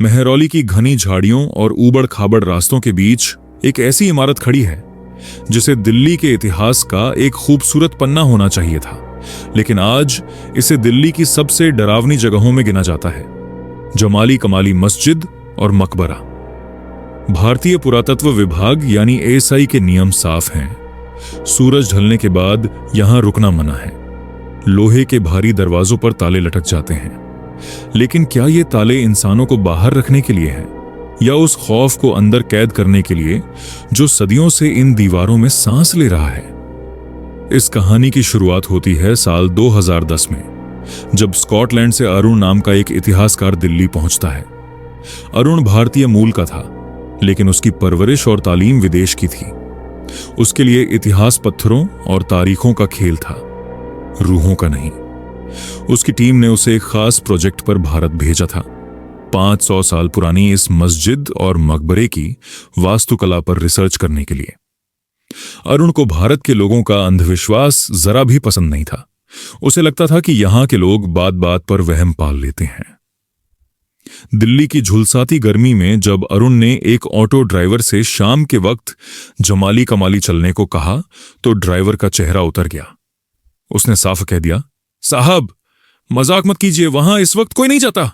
मेहरौली की घनी झाड़ियों और ऊबड़ खाबड़ रास्तों के बीच एक ऐसी इमारत खड़ी है जिसे दिल्ली के इतिहास का एक खूबसूरत पन्ना होना चाहिए था, लेकिन आज इसे दिल्ली की सबसे डरावनी जगहों में गिना जाता है। जमाली कमाली मस्जिद और मकबरा। भारतीय पुरातत्व विभाग यानी एएसआई के नियम साफ हैं। सूरज ढलने के बाद यहां रुकना मना है। लोहे के भारी दरवाजों पर ताले लटक जाते हैं, लेकिन क्या ये ताले इंसानों को बाहर रखने के लिए हैं या उस खौफ को अंदर कैद करने के लिए जो सदियों से इन दीवारों में सांस ले रहा है? इस कहानी की शुरुआत होती है साल 2010 में, जब स्कॉटलैंड से अरुण नाम का एक इतिहासकार दिल्ली पहुंचता है। अरुण भारतीय मूल का था, लेकिन उसकी परवरिश और तालीम विदेश की थी। उसके लिए इतिहास पत्थरों और तारीखों का खेल था, रूहों का नहीं। उसकी टीम ने उसे एक खास प्रोजेक्ट पर भारत भेजा था। 500 साल पुरानी इस मस्जिद और मकबरे की वास्तुकला पर रिसर्च करने के लिए। अरुण को भारत के लोगों का अंधविश्वास जरा भी पसंद नहीं था। उसे लगता था कि यहां के लोग बात बात पर वहम पाल लेते हैं। दिल्ली की झुलसाती गर्मी में जब अरुण ने एक ऑटो ड्राइवर से शाम के वक्त जमाली कमाली चलने को कहा, तो ड्राइवर का चेहरा उतर गया। उसने साफ कह दिया, साहब मजाक मत कीजिए, वहां इस वक्त कोई नहीं जाता।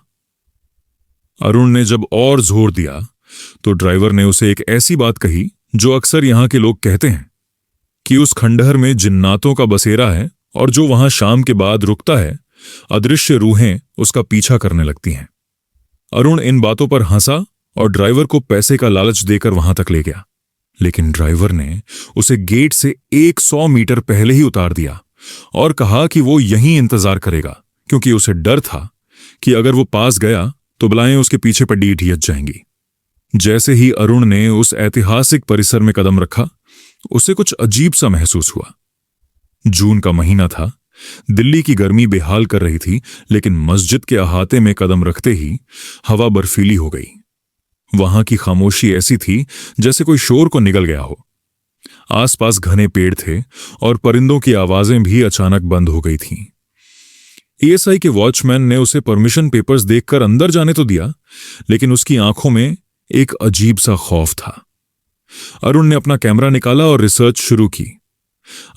अरुण ने जब और जोर दिया तो ड्राइवर ने उसे एक ऐसी बात कही जो अक्सर यहां के लोग कहते हैं कि उस खंडहर में जिन्नातों का बसेरा है और जो वहां शाम के बाद रुकता है, अदृश्य रूहें उसका पीछा करने लगती हैं। अरुण इन बातों पर हंसा और ड्राइवर को पैसे का लालच देकर वहां तक ले गया, लेकिन ड्राइवर ने उसे गेट से 100 मीटर पहले ही उतार दिया और कहा कि वो यहीं इंतजार करेगा, क्योंकि उसे डर था कि अगर वो पास गया तो बलाएं उसके पीछे पड्डी ढियत जाएंगी। जैसे ही अरुण ने उस ऐतिहासिक परिसर में कदम रखा, उसे कुछ अजीब सा महसूस हुआ। जून का महीना था, दिल्ली की गर्मी बेहाल कर रही थी, लेकिन मस्जिद के अहाते में कदम रखते ही हवा बर्फीली हो गई। वहां की खामोशी ऐसी थी जैसे कोई शोर को निगल गया हो। आसपास घने पेड़ थे और परिंदों की आवाजें भी अचानक बंद हो गई थीं। एएसआई के वॉचमैन ने उसे परमिशन पेपर्स देखकर अंदर जाने तो दिया, लेकिन उसकी आंखों में एक अजीब सा खौफ था। अरुण ने अपना कैमरा निकाला और रिसर्च शुरू की।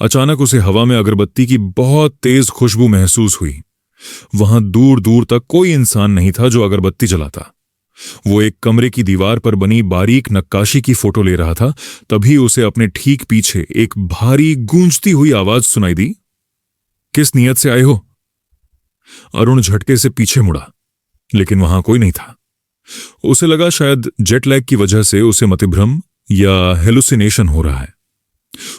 अचानक उसे हवा में अगरबत्ती की बहुत तेज खुशबू महसूस हुई। वहां दूर दूर तक कोई इंसान नहीं था जो अगरबत्ती जलाता। वो एक कमरे की दीवार पर बनी बारीक नक्काशी की फोटो ले रहा था, तभी उसे अपने ठीक पीछे एक भारी गूंजती हुई आवाज सुनाई दी, किस नियत से आए हो? अरुण झटके से पीछे मुड़ा, लेकिन वहां कोई नहीं था। उसे लगा शायद जेट लैग की वजह से उसे मतिभ्रम या हेलुसिनेशन हो रहा है।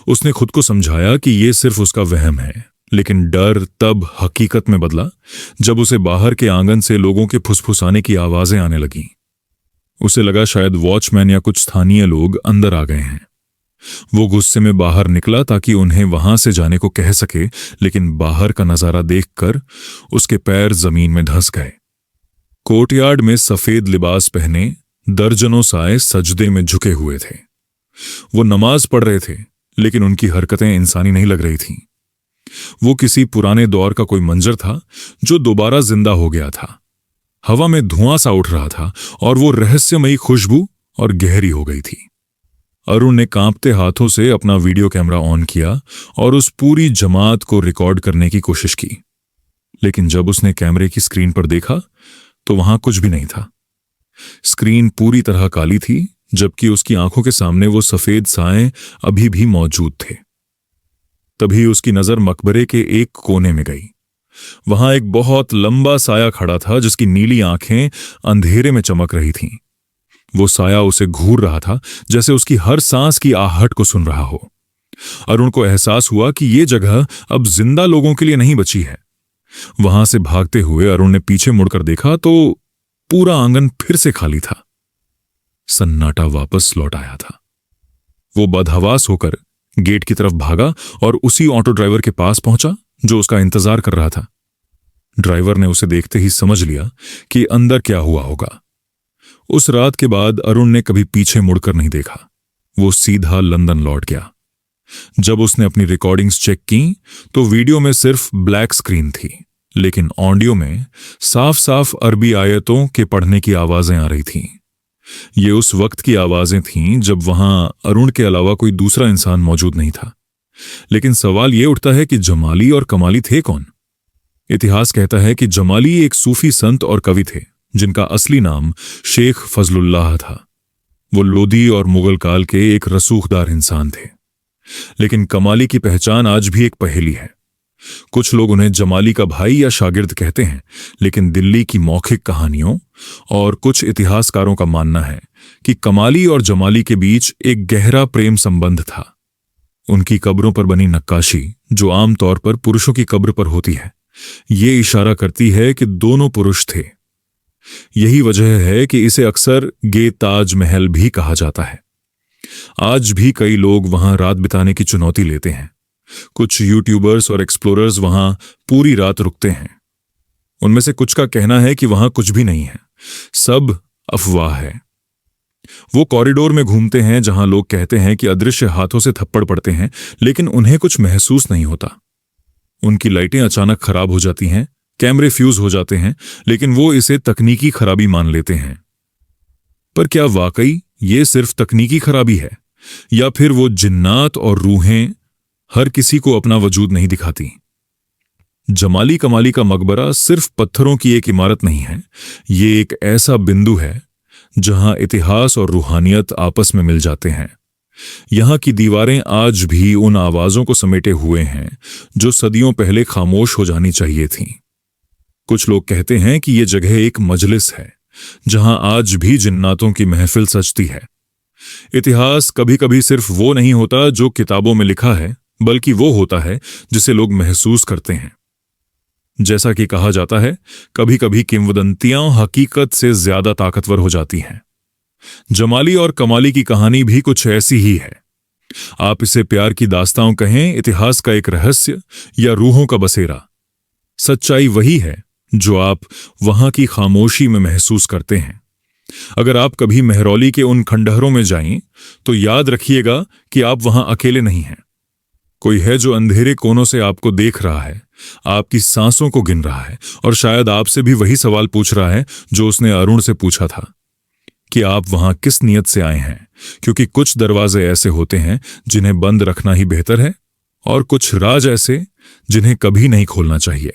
उसने खुद को समझाया कि यह सिर्फ उसका वहम है, लेकिन डर तब हकीकत में बदला जब उसे बाहर के आंगन से लोगों के फुसफुसाने की आवाजें आने लगीं। उसे लगा शायद वॉचमैन या कुछ स्थानीय लोग अंदर आ गए हैं। वो गुस्से में बाहर निकला ताकि उन्हें वहां से जाने को कह सके, लेकिन बाहर का नजारा देखकर उसके पैर जमीन में धंस गए। कोर्टयार्ड में सफेद लिबास पहने दर्जनों साए सजदे में झुके हुए थे। वो नमाज पढ़ रहे थे, लेकिन उनकी हरकतें इंसानी नहीं लग रही थीं। वो किसी पुराने दौर का कोई मंजर था जो दोबारा जिंदा हो गया था। हवा में धुआं सा उठ रहा था और वो रहस्यमयी खुशबू और गहरी हो गई थी। अरुण ने कांपते हाथों से अपना वीडियो कैमरा ऑन किया और उस पूरी जमात को रिकॉर्ड करने की कोशिश की, लेकिन जब उसने कैमरे की स्क्रीन पर देखा तो वहां कुछ भी नहीं था। स्क्रीन पूरी तरह काली थी, जबकि उसकी आंखों के सामने वो सफेद साए अभी भी मौजूद थे। तभी उसकी नजर मकबरे के एक कोने में गई। वहां एक बहुत लंबा साया खड़ा था जिसकी नीली आंखें अंधेरे में चमक रही थीं। वो साया उसे घूर रहा था, जैसे उसकी हर सांस की आहट को सुन रहा हो। अरुण को एहसास हुआ कि ये जगह अब जिंदा लोगों के लिए नहीं बची है। वहां से भागते हुए अरुण ने पीछे मुड़कर देखा तो पूरा आंगन फिर से खाली था। सन्नाटा वापस लौट आया था। वो बदहवास होकर गेट की तरफ भागा और उसी ऑटो ड्राइवर के पास पहुंचा जो उसका इंतजार कर रहा था। ड्राइवर ने उसे देखते ही समझ लिया कि अंदर क्या हुआ होगा। उस रात के बाद अरुण ने कभी पीछे मुड़कर नहीं देखा। वो सीधा लंदन लौट गया। जब उसने अपनी रिकॉर्डिंग्स चेक की तो वीडियो में सिर्फ ब्लैक स्क्रीन थी। लेकिन ऑडियो में साफ साफ अरबी आयतों के पढ़ने की आवाजें आ रही थीं। ये उस वक्त की आवाजें थीं जब वहां अरुण के अलावा कोई दूसरा इंसान मौजूद नहीं था। लेकिन सवाल ये उठता है कि जमाली और कमाली थे कौन? इतिहास कहता है कि जमाली एक सूफी संत और कवि थे जिनका असली नाम शेख फजलुल्लाह था। वो लोदी और मुगल काल के एक रसूखदार इंसान थे। लेकिन कमाली की पहचान आज भी एक पहेली है। कुछ लोग उन्हें जमाली का भाई या शागिर्द कहते हैं, लेकिन दिल्ली की मौखिक कहानियों और कुछ इतिहासकारों का मानना है कि कमाली और जमाली के बीच एक गहरा प्रेम संबंध था। उनकी कब्रों पर बनी नक्काशी, जो आमतौर पर पुरुषों की कब्र पर होती है, ये इशारा करती है कि दोनों पुरुष थे। यही वजह है कि इसे अक्सर गे ताज महल भी कहा जाता है। आज भी कई लोग वहां रात बिताने की चुनौती लेते हैं। कुछ यूट्यूबर्स और एक्सप्लोरर्स वहां पूरी रात रुकते हैं। उनमें से कुछ का कहना है कि वहां कुछ भी नहीं है, सब अफवाह है। वो कॉरिडोर में घूमते हैं जहां लोग कहते हैं कि अदृश्य हाथों से थप्पड़ पड़ते हैं, लेकिन उन्हें कुछ महसूस नहीं होता। उनकी लाइटें अचानक खराब हो जाती हैं, कैमरे फ्यूज हो जाते हैं, लेकिन वो इसे तकनीकी खराबी मान लेते हैं। पर क्या वाकई ये सिर्फ तकनीकी खराबी है, या फिर वो जिन्नात और रूहें हर किसी को अपना वजूद नहीं दिखाती? जमाली कमाली का मकबरा सिर्फ पत्थरों की एक इमारत नहीं है, ये एक ऐसा बिंदु है जहां इतिहास और रूहानियत आपस में मिल जाते हैं। यहां की दीवारें आज भी उन आवाजों को समेटे हुए हैं जो सदियों पहले खामोश हो जानी चाहिए थीं। कुछ लोग कहते हैं कि यह जगह एक मजलिस है जहां आज भी जिन्नातों की महफिल सजती है। इतिहास कभी कभी सिर्फ वो नहीं होता जो किताबों में लिखा है, बल्कि वो होता है जिसे लोग महसूस करते हैं। जैसा कि कहा जाता है, कभी कभी किंवदंतियां हकीकत से ज्यादा ताकतवर हो जाती हैं। जमाली और कमाली की कहानी भी कुछ ऐसी ही है। आप इसे प्यार की दास्तां कहें, इतिहास का एक रहस्य, या रूहों का बसेरा, सच्चाई वही है जो आप वहां की खामोशी में महसूस करते हैं। अगर आप कभी मेहरौली के उन खंडहरों में जाएं, तो याद रखिएगा कि आप वहां अकेले नहीं हैं। कोई है जो अंधेरे कोनों से आपको देख रहा है, आपकी सांसों को गिन रहा है, और शायद आपसे भी वही सवाल पूछ रहा है जो उसने अरुण से पूछा था कि आप वहां किस नियत से आए हैं। क्योंकि कुछ दरवाजे ऐसे होते हैं जिन्हें बंद रखना ही बेहतर है, और कुछ राज ऐसे जिन्हें कभी नहीं खोलना चाहिए।